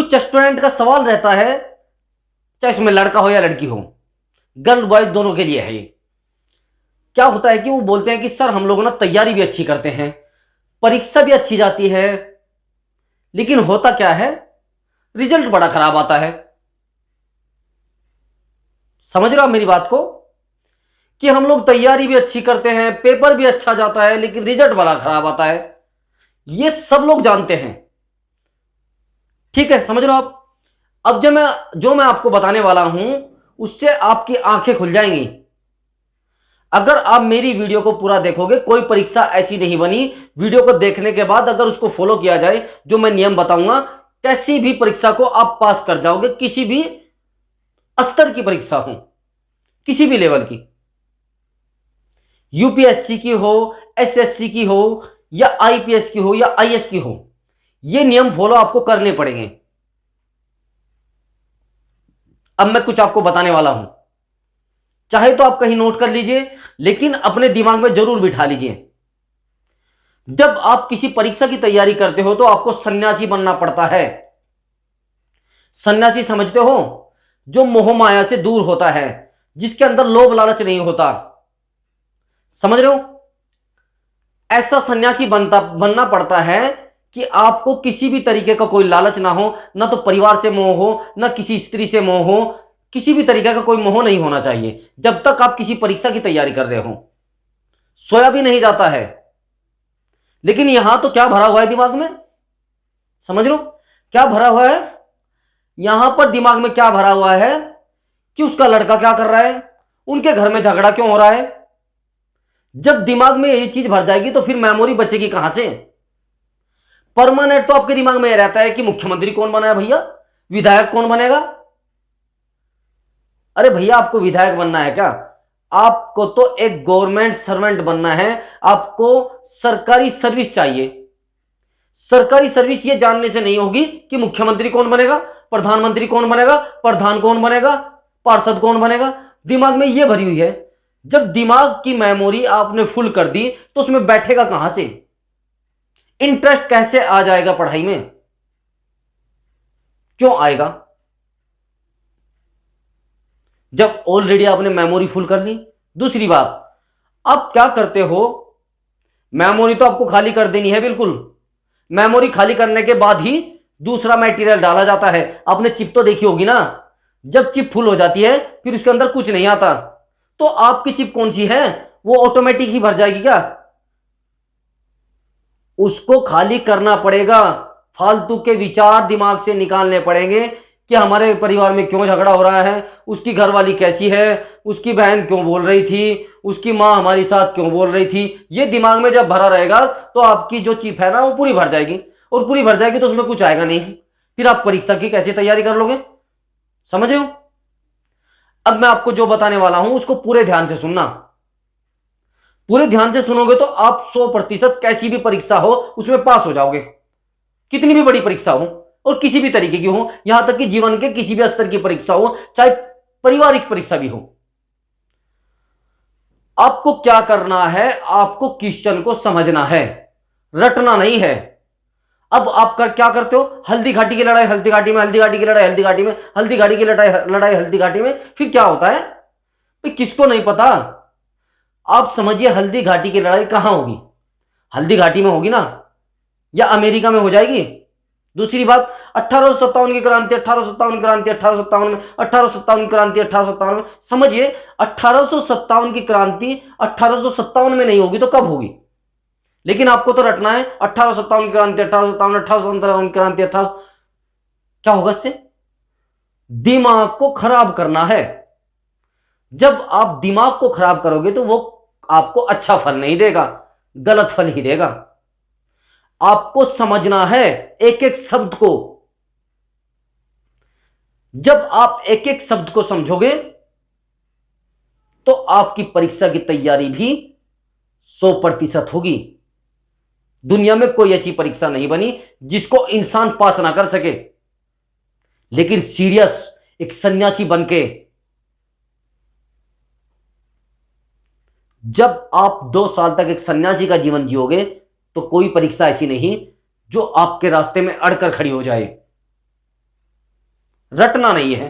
कुछ स्टूडेंट का सवाल रहता है, चाहे उसमें लड़का हो या लड़की हो, गर्ल बॉयज दोनों के लिए है ये। क्या होता है कि वो बोलते हैं कि सर हम लोग ना तैयारी भी अच्छी करते हैं, परीक्षा भी अच्छी जाती है, लेकिन होता क्या है, रिजल्ट बड़ा खराब आता है। समझ रहे हो आप मेरी बात को, कि हम लोग तैयारी भी अच्छी करते हैं, पेपर भी अच्छा जाता है, लेकिन रिजल्ट बड़ा खराब आता है। ये सब लोग जानते हैं, ठीक है, समझ रहे हो आप। अब जो मैं आपको बताने वाला हूं उससे आपकी आंखें खुल जाएंगी। अगर आप मेरी वीडियो को पूरा देखोगे, कोई परीक्षा ऐसी नहीं बनी वीडियो को देखने के बाद अगर उसको फॉलो किया जाए, जो मैं नियम बताऊंगा, कैसी भी परीक्षा को आप पास कर जाओगे, किसी भी स्तर की परीक्षा हो, किसी भी लेवल की, यूपीएससी की हो, एसएससी की हो, या आईपीएस की हो, या आईएएस की हो। ये नियम फॉलो आपको करने पड़ेंगे। अब मैं कुछ आपको बताने वाला हूं, चाहे तो आप कहीं नोट कर लीजिए, लेकिन अपने दिमाग में जरूर बिठा लीजिए। जब आप किसी परीक्षा की तैयारी करते हो तो आपको सन्यासी बनना पड़ता है। सन्यासी समझते हो, जो मोह माया से दूर होता है, जिसके अंदर लोभ लालच नहीं होता। समझ रहे हो, ऐसा सन्यासी बनना पड़ता है कि आपको किसी भी तरीके का कोई लालच ना हो, ना तो परिवार से मोह हो, ना किसी स्त्री से मोह हो, किसी भी तरीके का कोई मोह नहीं होना चाहिए जब तक आप किसी परीक्षा की तैयारी कर रहे हो। सोया भी नहीं जाता है। लेकिन यहां तो क्या भरा हुआ है दिमाग में, समझ लो क्या भरा हुआ है। यहां पर दिमाग में क्या भरा हुआ है कि उसका लड़का क्या कर रहा है, उनके घर में झगड़ा क्यों हो रहा है। जब दिमाग में ये चीज भर जाएगी तो फिर मेमोरी बचेगी कहां से। परमानेंट तो आपके दिमाग में यह रहता है कि मुख्यमंत्री कौन बना है भैया, विधायक कौन बनेगा। अरे भैया आपको विधायक बनना है क्या, आपको तो एक गवर्नमेंट सर्वेंट बनना है, आपको सरकारी सर्विस चाहिए। सरकारी सर्विस ये जानने से नहीं होगी कि मुख्यमंत्री कौन बनेगा, प्रधानमंत्री कौन बनेगा, प्रधान कौन बनेगा, पार्षद कौन बनेगा। दिमाग में ये भरी हुई है। जब दिमाग की मेमोरी आपने फुल कर दी तो उसमें बैठेगा कहां से, इंटरेस्ट कैसे आ जाएगा पढ़ाई में, क्यों आएगा। जब ऑलरेडी आपने मेमोरी फुल कर ली। दूसरी बात, आप क्या करते हो, मेमोरी तो आपको खाली कर देनी है बिल्कुल। मेमोरी खाली करने के बाद ही दूसरा मटेरियल डाला जाता है। आपने चिप तो देखी होगी ना, जब चिप फुल हो जाती है फिर उसके अंदर कुछ नहीं आता। तो आपकी चिप कौन सी है, वो ऑटोमेटिक ही भर जाएगी क्या, उसको खाली करना पड़ेगा। फालतू के विचार दिमाग से निकालने पड़ेंगे कि हमारे परिवार में क्यों झगड़ा हो रहा है, उसकी घरवाली कैसी है, उसकी बहन क्यों बोल रही थी, उसकी माँ हमारी साथ क्यों बोल रही थी। ये दिमाग में जब भरा रहेगा तो आपकी जो चिप है ना वो पूरी भर जाएगी, और पूरी भर जाएगी तो उसमें कुछ आएगा नहीं। फिर आप परीक्षा की कैसे तैयारी कर लोगे, समझ रहे हो। अब मैं आपको जो बताने वाला हूं उसको पूरे ध्यान से सुनना। पूरे ध्यान से सुनोगे तो आप 100% कैसी भी परीक्षा हो उसमें पास हो जाओगे, कितनी भी बड़ी परीक्षा हो और किसी भी तरीके की हो, यहां तक कि जीवन के किसी भी स्तर की परीक्षा हो, चाहे पारिवारिक परीक्षा भी हो। आपको क्या करना है, आपको क्वेश्चन को समझना है, रटना नहीं है। अब आप क्या करते हो, हल्दी घाटी की लड़ाई हल्दी घाटी में, हल्दी घाटी की लड़ाई हल्दी घाटी में, हल्दी घाटी की लड़ाई लड़ाई हल्दी घाटी में। फिर क्या होता है भाई, किसको नहीं पता। आप समझिए हल्दी घाटी की लड़ाई कहां होगी, हल्दी घाटी में होगी ना, या अमेरिका में हो जाएगी। दूसरी बात, 1857 की क्रांति, 1857 की क्रांति, 1857 में, 1857 की क्रांति, 1857 में। समझिए 1857 की क्रांति 1857 में नहीं होगी तो कब होगी। लेकिन आपको तो रटना है 1857 की क्रांति, 1857, 1857 की क्रांति, 18। क्या होगा इससे, दिमाग को खराब करना है। जब आप दिमाग को खराब करोगे तो वो आपको अच्छा फल नहीं देगा, गलत फल ही देगा। आपको समझना है एक एक शब्द को। जब आप एक एक शब्द को समझोगे तो आपकी परीक्षा की तैयारी भी 100% होगी। दुनिया में कोई ऐसी परीक्षा नहीं बनी जिसको इंसान पास ना कर सके। लेकिन सीरियस एक सन्यासी बनके जब आप 2 साल तक एक सन्यासी का जीवन जियोगे तो कोई परीक्षा ऐसी नहीं जो आपके रास्ते में अड़कर खड़ी हो जाए। रटना नहीं है,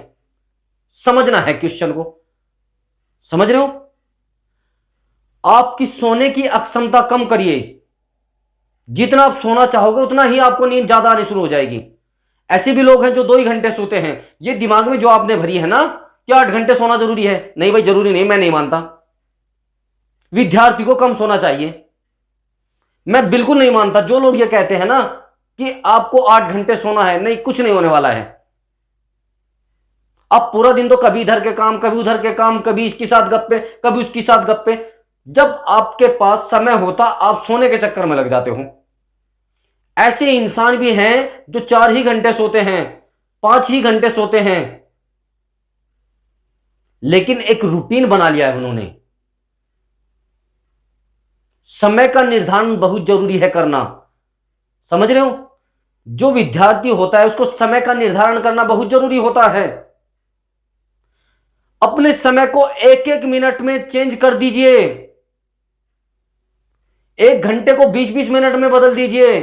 समझना है क्वेश्चन को। समझ रहे हो? आपकी सोने की अक्षमता कम करिए। जितना आप सोना चाहोगे उतना ही आपको नींद ज्यादा आनी शुरू हो जाएगी। ऐसे भी लोग हैं जो 2 ही घंटे सोते हैं। ये दिमाग में जो आपने भरी है ना कि 8 घंटे सोना जरूरी है, नहीं भाई जरूरी नहीं, मैं नहीं मानता। विद्यार्थी को कम सोना चाहिए। मैं बिल्कुल नहीं मानता जो लोग ये कहते हैं ना कि आपको 8 घंटे सोना है, नहीं, कुछ नहीं होने वाला है। अब पूरा दिन तो कभी इधर के काम, कभी उधर के काम, कभी इसके साथ गप्पे, कभी उसके साथ गप्पे। जब आपके पास समय होता आप सोने के चक्कर में लग जाते हो। ऐसे इंसान भी हैं जो 4 ही घंटे सोते हैं, 5 ही घंटे सोते हैं, लेकिन एक रूटीन बना लिया है उन्होंने। समय का निर्धारण बहुत जरूरी है करना। समझ रहे हो? जो विद्यार्थी होता है उसको समय का निर्धारण करना बहुत जरूरी होता है। अपने समय को 1-1 मिनट में चेंज कर दीजिए। 1 घंटे को 20-20 मिनट में बदल दीजिए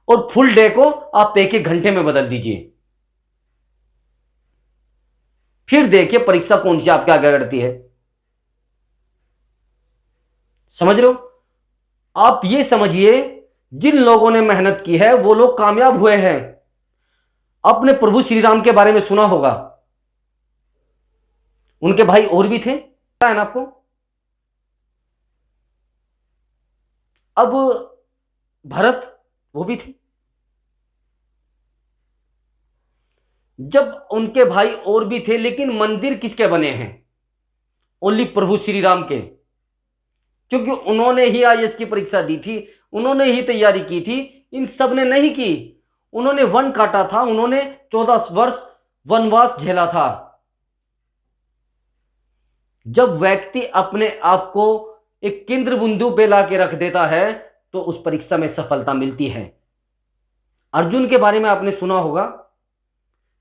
और फुल डे को आप 1-1 घंटे में बदल दीजिए। फिर देखिए परीक्षा कौन सी आपके आगे करती है। समझ रहे हो? आप ये समझिए जिन लोगों ने मेहनत की है वो लोग कामयाब हुए हैं। अपने प्रभु श्री राम के बारे में सुना होगा। उनके भाई और भी थे, पता है ना आपको? अब भरत, वो भी थे। जब उनके भाई और भी थे, लेकिन मंदिर किसके बने हैं? ओनली प्रभु श्री राम के। क्योंकि उन्होंने ही आईएएस की परीक्षा दी थी, उन्होंने ही तैयारी की थी। इन सब ने नहीं की। उन्होंने वन काटा था, उन्होंने 14 वर्ष वनवास झेला था। जब व्यक्ति अपने आप को एक केंद्र बिंदु पे ला के रख देता है तो उस परीक्षा में सफलता मिलती है। अर्जुन के बारे में आपने सुना होगा।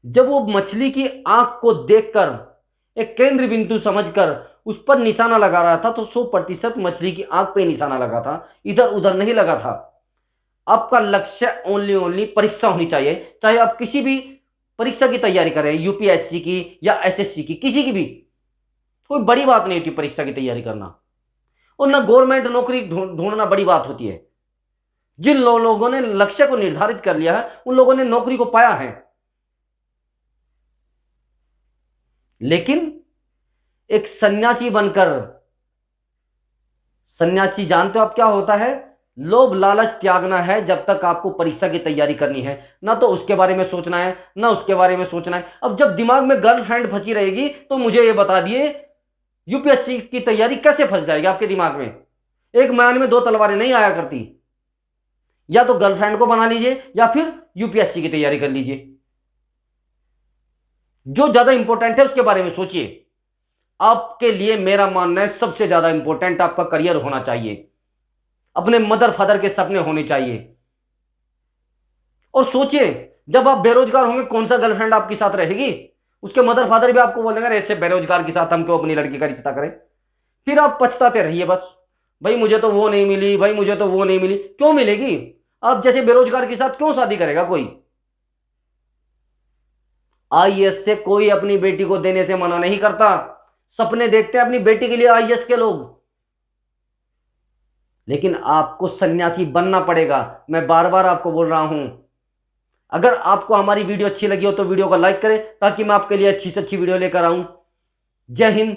जब वो मछली की आंख को देखकर एक केंद्र बिंदु समझकर उस पर निशाना लगा रहा था तो 100% मछली की आंख पे निशाना लगा था, इधर उधर नहीं लगा था। आपका लक्ष्य ओनली परीक्षा होनी चाहिए। चाहे आप किसी भी परीक्षा की तैयारी करें, यूपीएससी की या एसएससी की, किसी की भी, कोई बड़ी बात नहीं होती परीक्षा की तैयारी करना। और ना गवर्नमेंट नौकरी ढूंढना बड़ी बात होती है। जिन लोगों ने लक्ष्य को निर्धारित कर लिया है उन लोगों ने नौकरी को पाया है। लेकिन एक सन्यासी बनकर, सन्यासी जानते हो आप क्या होता है? लोभ लालच त्यागना है। जब तक आपको परीक्षा की तैयारी करनी है ना तो उसके बारे में सोचना है ना उसके बारे में सोचना है। अब जब दिमाग में गर्लफ्रेंड फंसी रहेगी तो मुझे यह बता दिए यूपीएससी की तैयारी कैसे फंस जाएगी आपके दिमाग में? एक म्यान में 2 तलवारें नहीं आया करती। या तो गर्लफ्रेंड को बना लीजिए या फिर यूपीएससी की तैयारी कर लीजिए। जो ज्यादा इंपॉर्टेंट है उसके बारे में सोचिए। आपके लिए मेरा मानना है सबसे ज्यादा इंपॉर्टेंट आपका करियर होना चाहिए, अपने मदर फादर के सपने होने चाहिए। और सोचिए जब आप बेरोजगार होंगे कौन सा गर्लफ्रेंड आपके साथ रहेगी? उसके मदर फादर भी आपको बोलेंगे ऐसे बेरोजगार के साथ हम क्यों अपनी लड़की का रिश्ता करें। फिर आप पछताते रहिए बस, भाई मुझे तो वो नहीं मिली, भाई मुझे तो वो नहीं मिली। क्यों मिलेगी? आप जैसे बेरोजगार के साथ क्यों शादी करेगा कोई? आईएएस से कोई अपनी बेटी को देने से मना नहीं करता। सपने देखते हैं अपनी बेटी के लिए आईएएस के लोग, लेकिन आपको सन्यासी बनना पड़ेगा। मैं बार बार आपको बोल रहा हूं। अगर आपको हमारी वीडियो अच्छी लगी हो तो वीडियो को लाइक करें ताकि मैं आपके लिए अच्छी से अच्छी वीडियो लेकर आऊं। जय हिंद।